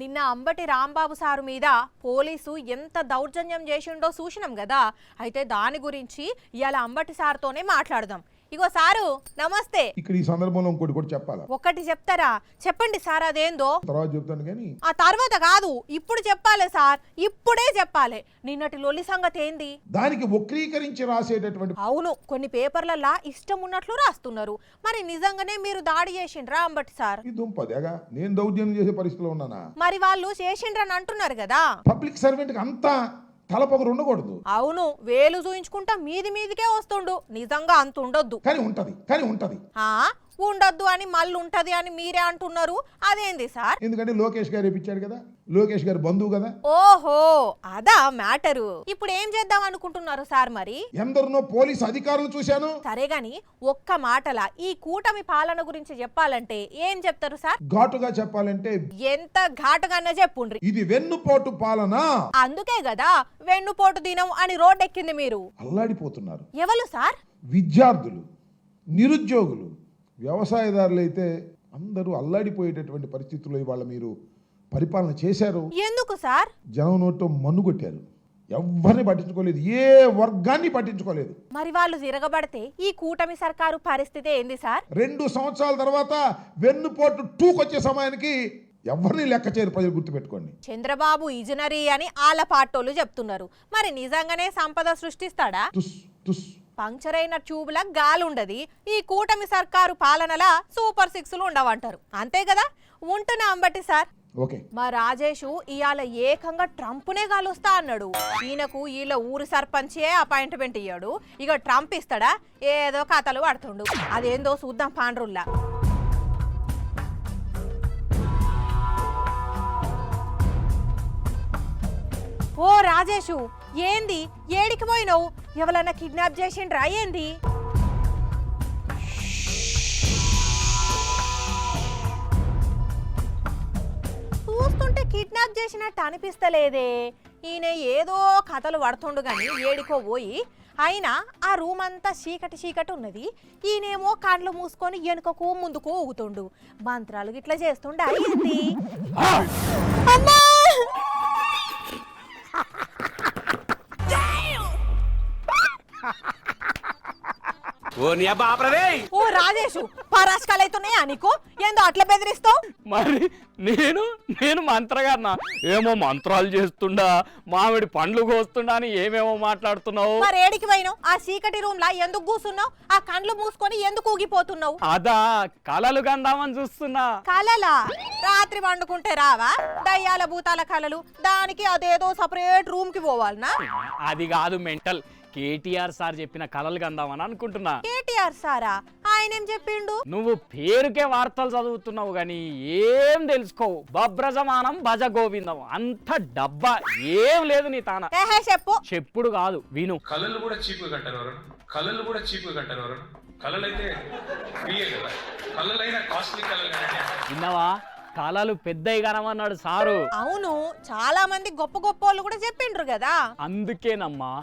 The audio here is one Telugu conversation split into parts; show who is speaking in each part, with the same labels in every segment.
Speaker 1: నిన్న అంబటి రాంబాబు సారు మీద పోలీసు ఎంత దౌర్జన్యం చేసిండో చూసినాం కదా. అయితే దాని గురించి ఇవాళ అంబటి సార్తోనే మాట్లాడదాం. ఇగో సారు నమస్తే.
Speaker 2: ఇక్కడ ఈ సందర్భంలో ఇంకోటి కూడా చెప్పాలా?
Speaker 1: ఒకటి చెప్తారా? చెప్పండి సార్. అదేందో
Speaker 2: తర్వాత చెప్తాను కానీ
Speaker 1: ఆ తర్వాత కాదు, ఇప్పుడు చెప్పాలి సార్, ఇప్పుడే చెప్పాలి. నిన్నటి లొల్లి సంగతి ఏంది?
Speaker 2: దానికి వక్రీకరించి రాసేటటువంటి
Speaker 1: అవును, కొన్ని పేపర్లల్లా ఇష్టం ఉన్నట్లు రాస్తున్నారు. మరి నిజంగానే మీరు దాడి చేసిండ్రా అంబటి సార్?
Speaker 2: ఈ దుంపదేగా నేను దౌర్జన్యం చేసే పరిస్థితిలో ఉన్నానా?
Speaker 1: మరి వాళ్ళు చేసిండ్రని అంటున్నారు కదా.
Speaker 2: పబ్లిక్ సర్వెంట్ కి అంతా తలపొగరు ఉండకూడదు.
Speaker 1: అవును, వేలు చూయించుకుంటా మీది మీదికే వస్తుండు. నిజంగా అంత ఉండొద్దు.
Speaker 2: కానీ ఉంటది
Speaker 1: ఉండొద్దు అని మళ్ళీ ఉంటది అని మీరే అంటున్నారు. అదేంది సార్?
Speaker 2: ఎందుకంటే లోకేష్ గారు ఇప్పించాడు కదా, లోకేష్ గారు బంధువు కదా.
Speaker 1: ఓహో, అదా మ్యాటరు. ఇప్పుడు ఏం చేద్దాం అనుకుంటున్నారు సార్? మరి
Speaker 2: ఎందరినో పోలీసు అధికారులు చూశాను.
Speaker 1: సరే గాని ఒక్క మాటల ఈ కూటమి పాలన గురించి చెప్పాలంటే ఏం చెప్తారు సార్?
Speaker 2: ఘాటుగా చెప్పాలంటే
Speaker 1: ఎంత ఘాటుగానే చెప్పుండ్రి.
Speaker 2: ఇది వెన్నుపోటు పాలన.
Speaker 1: అందుకే కదా వెన్నుపోటు దినం అని రోడ్డెక్కింది మీరు.
Speaker 2: అల్లాడిపోతున్నారు.
Speaker 1: ఎవరు సార్?
Speaker 2: విద్యార్థులు, నిరుద్యోగులు, వ్యవసాయదారులు అయితే అందరూ అల్లాడిపోయేటటువంటి పరిస్థితుల్లో ఇవాళ మీరు పరిపాలన చేశారు.
Speaker 1: ఎందుకు సార్?
Speaker 2: జనం నోట్లో మన్ను కొట్టారు. ఎవరిని పట్టించుకోలేదు, ఏ వర్గాన్ని పట్టించుకోలేదు.
Speaker 1: మరి వాళ్ళు తిరగబడితే ఈ కూటమి సర్కారు పరిస్థితి ఏంది సార్?
Speaker 2: 2 సంవత్సరాల తర్వాత వెన్నుపోటు 2 వచ్చే సమయానికి ఎవరిని లెక్క చేయరు. ప్రజలు గుర్తుపెట్టుకోండి.
Speaker 1: చంద్రబాబు ఇజనరీ అని ఆల పాటోళ్ళు చెప్తున్నారు. మరి నిజంగానే సంపద సృష్టిస్తాడా?
Speaker 2: తుస్ తుస్
Speaker 1: పంక్చర్ అయిన ట్యూబ్ల గాలుండది. ఈ కూటమి సర్కారు పాలనలా సూపర్ 6లు ఉండవంటారు. అంతే కదా? ఉంటున్నా అంబటి సార్.
Speaker 2: ఓకే.
Speaker 1: మా రాజేషు ఇవాళ ఏకంగా ట్రంప్నే కాలుస్తా అన్నాడు. ఈయనకు వీళ్ళ ఊరి సర్పంచే అపాయింట్మెంట్ ఇయ్యాడు. ఇక ట్రంప్ ఇస్తాడా? ఏదో కథలు పడుతుండు. అదేందో చూద్దాం పాండ్రుల్లా. ఓ రాజేషు, ఏంది ఏడికి పోయినావు? ఎవరన్నా కిడ్నాప్ చేసిండ్రా ఏంది? చూస్తుంటే కిడ్నాప్ చేసినట్టు అనిపిస్తలేదే. ఈయన ఏదో కథలు పడుతుండు గాని ఏడికో పోయి. అయినా ఆ రూమ్ అంతా చీకటి ఉన్నది. ఈయనేమో కండ్లు మూసుకొని వెనుకకు ముందుకు ఊగుతుండు. మంత్రాలు గిట్లా చేస్తుండే. అయ్యింది అమ్మా. ఓ రాజేషు, పరాష్కాలైతున్నాయా నీకు? ఏందో అట్లా బెదిరిస్తావు?
Speaker 3: మరి నేను మంత్రగారినా? ఏమో మంత్రాలు చేస్తుండా, మామిడి పండ్లు కోస్తుండా అని ఏమేమో మాట్లాడుతున్నావు.
Speaker 1: మరి ఏడికి పోయినావు? ఆ చీకటి రూమ్ లా ఎందుకు కూర్చున్నావు? ఆ కండ్లు మూసుకొని ఎందుకు ఊగిపోతున్నావు?
Speaker 3: అదా కలలు గందామని చూస్తున్నా.
Speaker 1: కలలా? రాత్రి వండుకుంటే రావా దయ్యాల భూతాల కలలు? దానికి అదేదో సపరేట్ రూమ్ కి పోవాలనా?
Speaker 3: అది కాదు మెంటల్. కేటీఆర్ సార్ చెప్పిన కలలు కందామని అనుకుంటున్నా.
Speaker 1: కేటీఆర్ సారా? ఆయన ఏం చెప్పిండు?
Speaker 3: నువ్వు పేరుకే వార్తలు చదువుతున్నావు గాని ఏం తెలుసుకోవు. బబ్రజమానం భజ గోవిందం, అంత డబ్బా ఏం లేదు నీ తాన.
Speaker 1: చెప్పు.
Speaker 3: చెప్పుడు కాదు, విను.
Speaker 4: కళలు కూడా చీపుగా కంటారు. కళలైతే ఫ్రీయే కదా. కళలైనా కాస్ట్లీ కళలు.
Speaker 3: విన్నావా? కళలు పెద్దవి కనమన్నాడు సారు.
Speaker 1: అవును, చాలా మంది గొప్ప వాళ్ళు కూడా చెప్పిండ్రు కదా.
Speaker 3: అందుకేనమ్మా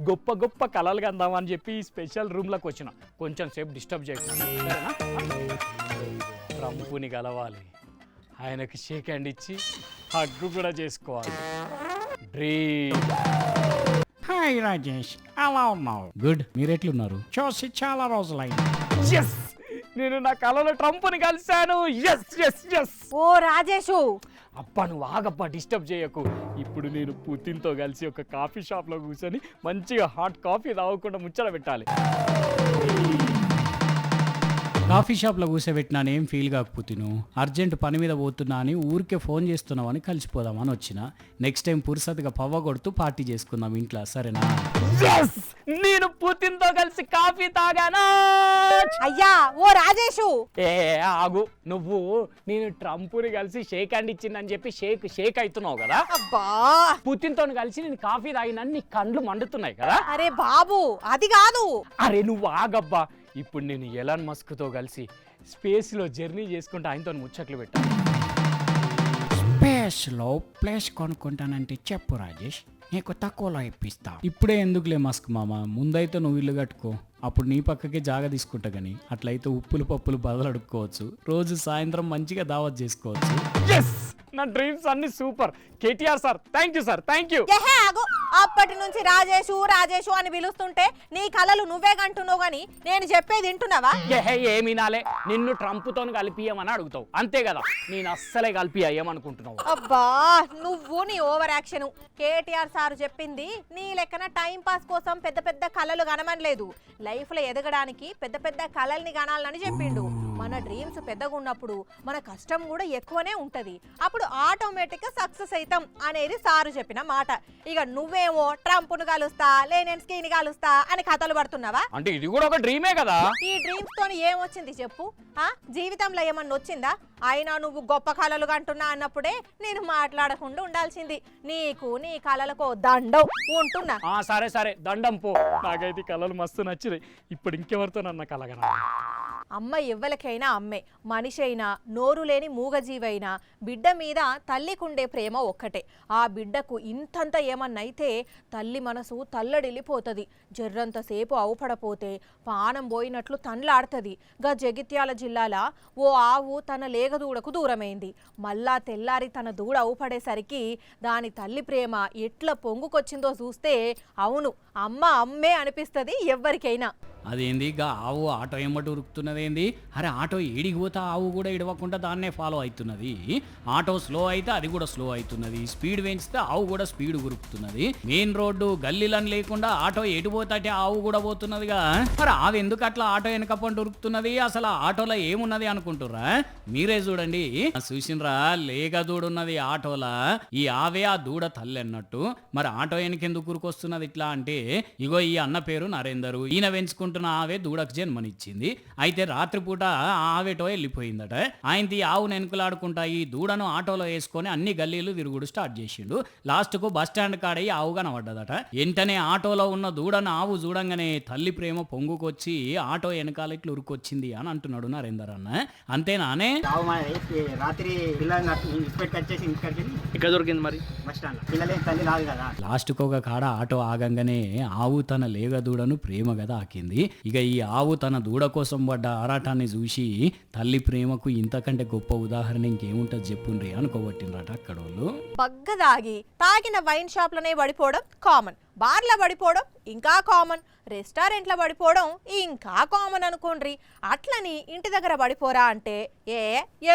Speaker 3: గొప్ప కళలు కందామని చెప్పి స్పెషల్ రూమ్ లకు వచ్చిన. కొంచెం సేపు డిస్టర్బ్ చేయకుండా సరేనా? ట్రంపుని కలవాలి, ఆయనకి షేక్ హ్యాండ్ ఇచ్చి హగ్గు కూడా చేసుకోవాలి.
Speaker 5: హాయ్ రాజేష్, ఎలా ఉన్నావు? గుడ్, మీరెట్లున్నారు? చూసి చాలా రోజులైంది.
Speaker 3: ఎస్, నేను నా కళలో ట్రంప్ని కలిశాను. ఎస్.
Speaker 1: ఓ రాజేషు,
Speaker 3: అబ్బా నువ్వు ఆగబ్బా, డిస్టర్బ్ చేయకు. ఇప్పుడు నేను పుతిన్తో కలిసి ఒక కాఫీ షాప్లో కూర్చొని మంచిగా హాట్ కాఫీ తాగకుండా ముచ్చట పెట్టాలి.
Speaker 5: కాఫీ షాప్లో కూర్చోబెట్టినాను, ఏం ఫీల్ కాకపోతును. అర్జెంట్ పని మీద పోతున్నా అని ఊరికే ఫోన్ చేస్తున్నావు అని కలిసిపోదామని వచ్చిన. నెక్స్ట్ టైం పురుసతిగా పవ్వ కొడుతూ పార్టీ చేసుకుందాం ఇంట్లో, సరేనా?
Speaker 3: నేను పుతిన్తో కలిసి కాఫీ తాగానా?
Speaker 1: అయ్యా ఓ రాజేషు.
Speaker 3: ఆగు, నువ్వు నేను ట్రంప్ని కలిసి షేక్ హ్యాండ్ ఇచ్చిందని చెప్పి షేక్ అవుతున్నావు కదా.
Speaker 1: అబ్బా,
Speaker 3: పుతిన్తో కలిసి నేను కాఫీ తాగినా నీ కండ్లు మండుతున్నాయి కదా.
Speaker 1: అరే బాబు, అది కాదు.
Speaker 3: అరే నువ్వు ఆగబ్బా. ఇప్పుడు నేను ఎలాన్ మస్క్తో కలిసి స్పేస్లో జర్నీ చేసుకుంటూ ఆయనతో ముచ్చట్లు పెట్టాను.
Speaker 5: స్పేస్లో ప్లేస్ కొనుక్కుంటానంటే చెప్పు రాజేష్, నీకు తక్కువలో ఇప్పిస్తా. ఇప్పుడే ఎందుకులే మస్క్ మామ, ముందైతే నువ్వు ఇల్లు కట్టుకో, అప్పుడు నీ పక్కకే జాగా తీసుకుంటా కానీ అట్లయితే ఉప్పులు పప్పులు బదులు అడుక్కోవచ్చు, రోజు సాయంత్రం మంచిగా దావత్ చేసుకోవచ్చు.
Speaker 3: ఎస్, నా డ్రీమ్స్ అన్ని super. KTR sir, thank you sir, thank you.
Speaker 1: ఏహే ఆగు. అప్పటి నుంచి రాజేషు రాజేషు అని పిలుస్తుంటే నీ కలలు నువ్వే కంటున్నావు గాని నేను చెప్పేది వింటున్నావా?
Speaker 3: ఏమి నాలే, నిన్ను ట్రంప్తో కలిపియమని అడుగుతావు అంతే కదా, నేను అస్సలే కలిపియమనుకుంటున్నావు.
Speaker 1: అబ్బా నువ్వు నీ ఓవర్ యాక్షన్. కేటీఆర్ సార్ చెప్పింది నీ లెక్కన టైం పాస్ కోసం పెద్ద పెద్ద కలలు కనమనలేదు, లైఫ్ లో ఎదగడానికి పెద్ద పెద్ద కలల్ని కనాలని చెప్పిండు. మన డ్రీమ్స్ పెద్దగా ఉన్నప్పుడు మన కష్టం కూడా ఎక్కువనే ఉంటది, అప్పుడు ఆటోమేటిక్ గా సక్సెస్ అవుతాం అనేది సారు చెప్పిన మాట. ఇక నువ్వేమో ట్రంప్ను కలుస్తా లేనెన్స్కీని కలుస్తా అని కథలు పడుతున్నావా?
Speaker 3: అంటే ఇది కూడా ఒక డ్రీమే కదా.
Speaker 1: ఈ డ్రీమ్స్ తోని ఏమొచ్చింది చెప్పు? జీవితంలో ఏమన్నా వచ్చిందా? అయినా నువ్వు గొప్ప కళలు కంటున్నా అన్నప్పుడే నేను మాట్లాడకుండా ఉండాల్సింది. నీకు నీ కళలకు దండం ఉంటున్నా.
Speaker 3: సరే సరే, దండం పో. నాకైతే కళలు మస్తు నచ్చినాయి. ఇప్పుడు ఇంకెవరితో నన్న కలగరా?
Speaker 1: అమ్మ ఎవ్వలకైనా అమ్మే, మనిషి అయినా నోరు లేని మూగజీవైనా బిడ్డ మీద తల్లికుండే ప్రేమ ఒక్కటే. ఆ బిడ్డకు ఇంతంత ఏమన్నైతే తల్లి మనసు తల్లడిల్లిపోతుంది. జర్రంతసేపు అవుపడపోతే పానం పోయినట్లు తండ్లాడుతుంది. గా జగిత్యాల జిల్లాల ఓ ఆవు తన లేగదూడకు దూరమైంది. మళ్ళా తెల్లారి తన దూడ అవుపడేసరికి దాని తల్లి ప్రేమ ఎట్లా పొంగుకొచ్చిందో చూస్తే అవును అమ్మ అమ్మే అనిపిస్తుంది ఎవ్వరికైనా.
Speaker 5: అదేంది గా ఆవు ఆటో ఎమ్మటి ఉరుకుతున్నదేంది? అరే ఆటో ఏడికి పోతా ఆవు కూడా ఇడవకుండా దాన్నే ఫాలో అవుతున్నది. ఆటో స్లో అయితే అది కూడా స్లో అవుతున్నది, స్పీడ్ పెంచితే ఆవు కూడా స్పీడ్ ఉరుకుతున్నది. మెయిన్ రోడ్డు గల్లీలని లేకుండా ఆటో ఎటు పోతాటే ఆవు కూడా పోతున్నదిగా. మరి ఆవు ఎందుకు అట్లా ఆటో వెనక పంట ఉరుకుతున్నది? అసలు ఆటోలో ఏమున్నది అనుకుంటుర్రా? మీరే చూడండి. చూసినరా, లేక దూడున్నది ఆటోలా. ఈ ఆవే ఆ దూడ తల్లి అన్నట్టు. మరి ఆటో వెనకెందుకు ఉరుకొస్తున్నది ఇట్లా అంటే, ఇగో ఈ అన్న పేరు నరేందరు, ఈయన పెంచుకుంటున్న ఆవే దూడకు జన్మనిచ్చింది. అయితే రాత్రిపూట ఆవేటో వెళ్ళిపోయిందట. ఆయనది ఆవు నెనుకులాడుకుంటా ఈ దూడను ఆటోలో వేసుకొని అన్ని గల్లీలు తిరుగుడు స్టార్ట్ చేసిండు. లాస్ట్ కు బస్ స్టాండ్ కాడయి ఆవు కనబడ్డదట. వెంటనే ఆటోలో ఉన్న దూడను ఆవు చూడంగానే తల్లి ప్రేమ పొంగుకొచ్చి ఆటో వెనకాల ఇట్లు ఉరుకొచ్చింది అని అంటున్నాడు నరేందర్ అన్న. అంతేనానే?
Speaker 6: రాత్రి
Speaker 3: ఇక్కడ దొరికింది మరి
Speaker 6: బస్ స్టాండ్ పిల్లలే తల్లి రాదు కదా.
Speaker 5: లాస్ట్ కు ఒక కాడ ఆటో ఆగంగానే ఆవు తన లేగ దూడను ప్రేమగా తాకింది. ఇక ఈ ఆవు తన దూడ కోసం పడ్డ ఆరాటాన్ని చూసి తల్లి ప్రేమకు ఇంతకంటే గొప్ప ఉదాహరణ ఇంకేముంటది చెప్పుండ్రి అనుకోబట్టినరట అక్కడోళ్ళు.
Speaker 1: బగ్గదాగి తాగిన వైన్ షాప్లనే పడిపోవడం కామన్, బార్ల పడిపోవడం ఇంకా కామన్, రెస్టారెంట్ల పడిపోవడం ఇంకా కామన్ అనుకోండ్రి. అట్లని ఇంటి దగ్గర పడిపోరా అంటే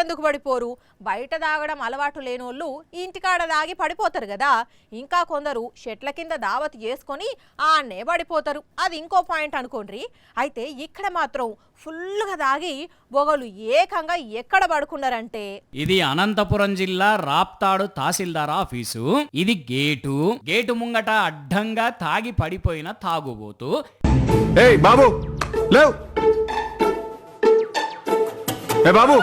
Speaker 1: ఎందుకు పడిపోరు? బయట తాగడం అలవాటు లేనోళ్ళు ఇంటికాడ దాగి పడిపోతారు కదా. ఇంకా కొందరు చెట్ల కింద దావత్ చేసుకొని ఆన్నే పడిపోతారు, అది ఇంకో పాయింట్ అనుకోండ్రి. అయితే ఇక్కడ మాత్రం ఫుల్గా దాగి బొగలు ఏకంగా ఎక్కడ పడుకున్నారంటే,
Speaker 5: ఇది అనంతపురం జిల్లా రాప్తాడు తహసీల్దార్ ఆఫీసు. ఇది గేటు ముంగట అడ్డంగా తాగి పడిపోయిన తాగుబోతు.
Speaker 7: ఏయ్ బాబు లేవ్, ఏ బాబు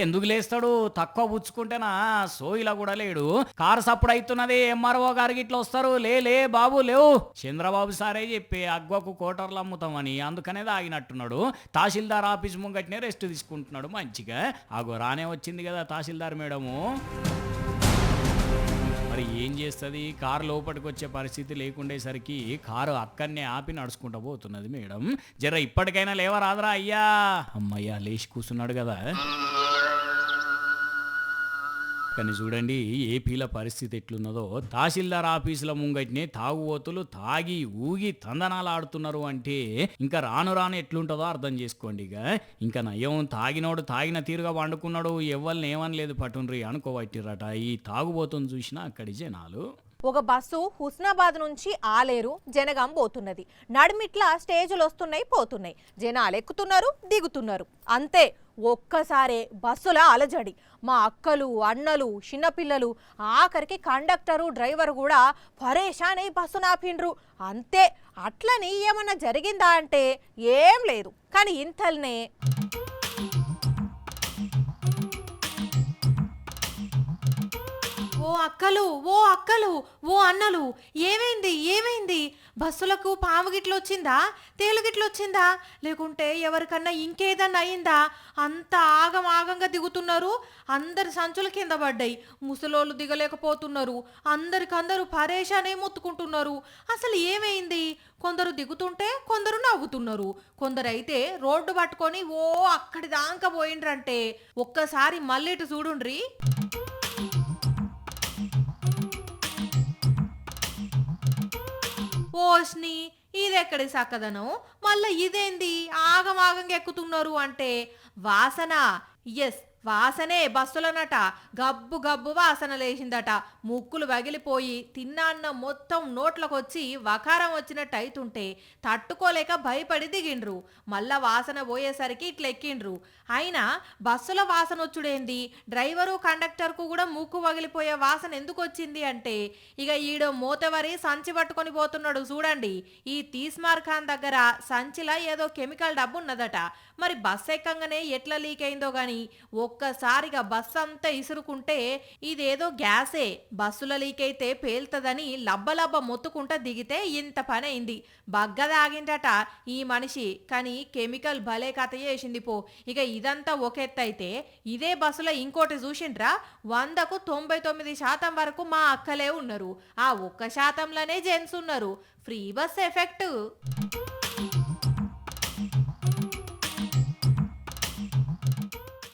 Speaker 5: ఎందుకు లేస్తాడు? తక్కువ పుచ్చుకుంటేనా సోయిలా కూడా లేడు. కారు సప్పుడు అవుతున్నది, ఎంఆర్ఓ గారికి ఇట్లా వస్తారు. లే బాబు లేవు. చంద్రబాబు సారే చెప్పి అగ్వకు కోటర్లు అమ్ముతామని, అందుకనే ఆగినట్టున్నాడు. తహసీల్దార్ ఆఫీస్ ముంగట్నే రెస్ట్ తీసుకుంటున్నాడు మంచిగా. ఆగో రానే వచ్చింది కదా తహసీల్దార్ మేడము. మరి ఏం చేస్తుంది? కారు లోపలికి వచ్చే పరిస్థితి లేకుండేసరికి కారు అక్కడనే ఆపి నడుచుకుంటూ పోతున్నది మేడం. జర ఇప్పటికైనా లేవరాదరా అయ్యా. అమ్మయ్యా లేచి కూర్చున్నాడు కదా. కానీ చూడండి ఏపీల పరిస్థితి ఎట్లున్నదో. తహసీల్దార్ ఆఫీసుల ముంగట్నే తాగుబోతులు తాగి ఊగి తందనాలు ఆడుతున్నారు అంటే ఇంకా రాను ఎట్లుంటుందో అర్థం చేసుకోండి. ఇంకా నయం తాగినోడు తాగిన తీరుగా వండుకున్నాడు, ఎవ్వరిని ఏమనలేదు పటుండ్రి అనుకోబట్టిరట. ఈ తాగుబోతుని చూసినా అక్కడి జనాలు.
Speaker 1: ఒక బస్సు హుస్నాబాద్ నుంచి ఆలేరు జనగాం పోతున్నది. నడిమిట్లా స్టేజులు వస్తున్నాయి పోతున్నాయి, జనాలు ఎక్కుతున్నారు దిగుతున్నారు. అంతే ఒక్కసారే బస్సుల అలజడి. మా అక్కలు అన్నలు చిన్నపిల్లలు ఆఖరికి కండక్టరు డ్రైవర్ కూడా పరేషాన్ అయి బస్సు నాపిండ్రు. అంతే. అట్లని ఏమన్నా జరిగిందా అంటే ఏం లేదు. కానీ ఇంతల్నే ఓ అక్కలు ఓ అక్కలు ఓ అన్నలు ఏమైంది బస్సులకు పాము గిట్ల వచ్చిందా తేలు గిట్ల వచ్చిందా లేకుంటే ఎవరికన్నా ఇంకేదన్నా అయిందా అంత ఆగంగా దిగుతున్నారు అందరి సంచుల కింద పడ్డాయి ముసలోళ్ళు దిగలేకపోతున్నారు అందరికందరూ పరేషానే మొత్తుకుంటున్నారు అసలు ఏమైంది కొందరు దిగుతుంటే కొందరు నవ్వుతున్నారు కొందరైతే రోడ్డు పట్టుకొని ఓ అక్కడి దాకా పోయిండ్రంటే ఒక్కసారి మళ్ళీ ఇటు చూడుండ్రి ఓష్ని ఇదెక్కడి సక్కదనం మళ్ళా ఇదేంది ఆగంగా ఎక్కుతున్నారు అంటే వాసన ఎస్ వాసనే బస్సులనట గబ్బు వాసన లేచిందట ముక్కులు పగిలిపోయి తిన్నాన్న మొత్తం నోట్లకొచ్చి వకారం వచ్చినట్టు అయితుంటే తట్టుకోలేక భయపడి దిగిండ్రు మళ్ళా వాసన పోయేసరికి ఇట్లా ఎక్కిండ్రు అయినా బస్సుల వాసన వచ్చుడేంది డ్రైవరు కండక్టర్కు కూడా ముక్కు పగిలిపోయే వాసన ఎందుకు వచ్చింది అంటే ఇక ఈడో మూతవరి సంచి పట్టుకొని పోతున్నాడు చూడండి ఈ తీస్మార్ ఖాన్ దగ్గర సంచిలా ఏదో కెమికల్ డబ్బు ఉన్నదట మరి బస్ ఎక్కంగానే ఎట్లా లీక్ అయిందో గాని ఒక్కసారిగా బస్సు అంతా ఇసురుకుంటే ఇదేదో గ్యాసే బస్సుల లీక్ అయితే పేల్తదని లబ్బ మొత్తుకుంటా దిగితే ఇంత పని అయింది బగ్గదాగిందట ఈ మనిషి కానీ కెమికల్ భలే కథ చేసింది పో ఇక ఇదంతా ఒక ఎత్తైతే ఇదే బస్సులో ఇంకోటి చూసిండ్రా 100కు 99% వరకు మా అక్కలే ఉన్నారు ఆ 1%లోనే జెంట్స్ ఉన్నారు ఫ్రీ బస్ ఎఫెక్ట్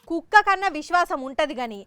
Speaker 1: కుక్క కన్నా విశ్వాసం ఉంటది గాని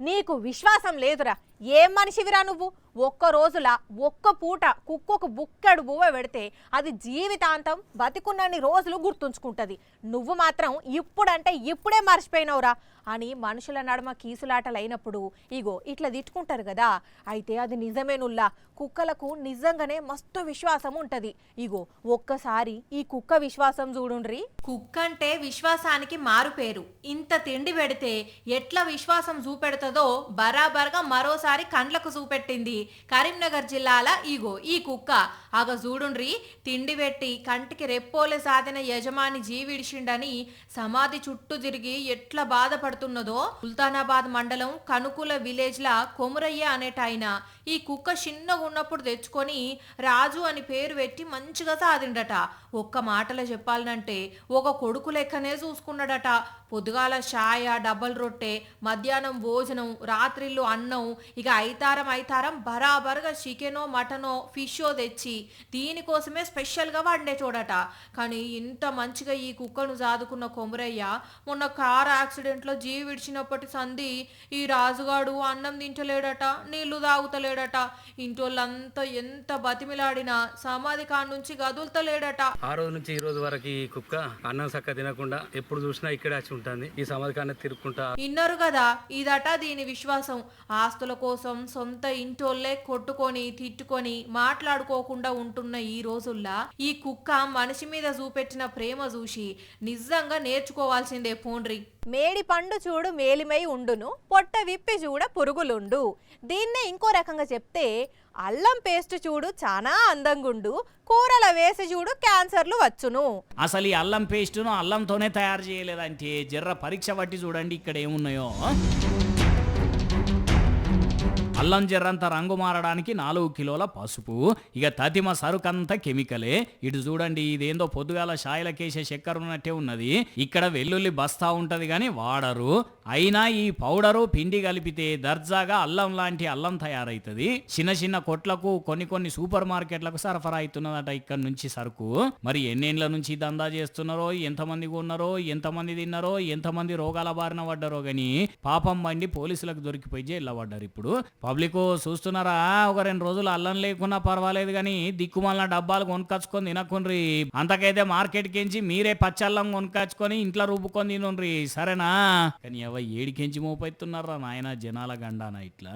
Speaker 1: నీకు విశ్వాసం లేదురా ఏం మనిషివిరా నువ్వు ఒక్క రోజుల ఒక్క పూట కుక్కకు బుక్కడు బువ్వ పెడితే అది జీవితాంతం బతికున్నన్ని రోజులు గుర్తుంచుకుంటది నువ్వు మాత్రం ఇప్పుడంటే ఇప్పుడే మర్చిపోయినవురా అని మనుషుల నడుమ కీసులాటలైనప్పుడు ఇగో ఇట్లా తిట్టుకుంటారు కదా అయితే అది నిజమేనుల్లా కుక్కలకు నిజంగానే మస్తు విశ్వాసం ఉంటది ఇగో ఒక్కసారి ఈ కుక్క విశ్వాసం చూడుండ్రి కుక్క అంటే విశ్వాసానికి మారు పేరు ఇంత తిండి పెడితే ఎట్లా విశ్వాసం చూపెడుతుందో బరాబర్గా మరోసారి కండ్లకు చూపెట్టింది కరీంనగర్ జిల్లాల ఇగో ఈ కుక్క ఆగ చూడుండ్రి తిండి పెట్టి కంటికి రెప్పోలే సాధిన యజమాని జీవిడిచిండని సమాధి చుట్టూ తిరిగి ఎట్లా బాధపడుతున్నదో సుల్తానాబాద్ మండలం కనుకుల విలేజ్ లా కొమురయ్య అనేటాయన ఈ కుక్క చిన్నగా ఉన్నప్పుడు తెచ్చుకొని రాజు అని పేరు పెట్టి మంచిగా సాధిండట ఒక్క మాటలో చెప్పాలంటే ఒక కొడుకు లెక్కనే చూసుకున్నాడట పొద్దుగాల ఛాయ డబల్ రొట్టె మధ్యాహ్నం భోజనం రాత్రిళ్ళు అన్నం ఇక ఐతారం బరాబర్గా చికెనో మటనో ఫిషో తెచ్చి దీనికోసమే స్పెషల్గా వండే చూడట కానీ ఇంత మంచిగా ఈ కుక్కను సాదుకున్న కొమరయ్య మొన్న కార్ యాక్సిడెంట్లో జీవి విడిచినప్పటి సంధి ఈ రాజుగాడు అన్నం తింటలేడట నీళ్లు తాగుతలేడట ఇంటోళ్ళంతా ఎంత బతిమిలాడినా సమాధి కాడ నుంచి గదులుతలేడట
Speaker 8: ఆ రోజు నుంచి ఈ రోజు వరకు ఈ కుక్క అన్నం సక్క తినకుండా ఎప్పుడు చూసినా ఇక్కడే వచ్చి ఉంటుంది ఈ సమాధి కాడ తిరుక్కుంటా
Speaker 1: ఇన్నరు కదా ఇదట దీని విశ్వాసం ఆస్తుల కోసం సొంత ఇంటోళ్ళే కొట్టుకొని తిట్టుకొని మాట్లాడుకోకుండా ఉంటున్న ఈ రోజుల్లా ఈ కుక్క మనిషి మీద చూపెట్టిన ప్రేమ చూసి నిజంగా నేర్చుకోవాల్సిందే పోండ్రి మేడి పండు చూడు మేలిమై ఉండును పొట్ట విప్పి చూడ పురుగులుండు దీన్నే ఇంకో రకంగా చెప్తే అల్లం పేస్ట్ చూడు చాలా అందంగుండు కూరల వేసి చూడు క్యాన్సర్లు వచ్చును
Speaker 5: అసలు ఈ అల్లం పేస్టును అల్లంతోనే తయారు చేయలేదంటే జర్ర పరీక్ష పట్టి చూడండి ఇక్కడ ఏమున్నాయో అల్లం జర్రంత రంగు మారడానికి 4 కిలోల పసుపు ఇక తతిమ సరుకంతా కెమికలే ఇటు చూడండి ఇదేందో పొద్దుగాల షాయిలకేసే చక్కెర ఉన్నట్టే ఉన్నది ఇక్కడ వెల్లుల్లి బస్తా ఉంటది కానీ వాడరు అయినా ఈ పౌడరు పిండి కలిపితే దర్జాగా అల్లం లాంటి అల్లం తయారైతుంది చిన్న కొట్లకు కొన్ని సూపర్ మార్కెట్లకు సరఫరా అవుతున్నదట ఇక్కడ నుంచి సరుకు మరి ఎన్నేళ్ల నుంచి దందా చేస్తున్నారో ఎంతమంది ఉన్నారో ఎంతమంది తిన్నారో ఎంతమంది రోగాల బారిన పడ్డారో గాని పాపం బండి పోలీసులకు దొరికిపోయి జైల్లో పడ్డారు ఇప్పుడు పబ్లిక్ చూస్తున్నారా ఒక 2 రోజులు అల్లం లేకున్నా పర్వాలేదు కానీ దిక్కుమాలిన డబ్బాలు కొనుక్కొచ్చుకొని తినకుండ్రి అంతకైతే మార్కెట్ కించి మీరే పచ్చల్లం కొనుక్కొచ్చుకొని ఇంట్లో రుబ్బుకొని తినుండ్రి సరేనా కానీ ఏడికించి మోపైతున్నారా నాయన జనాల గండానా ఇట్లా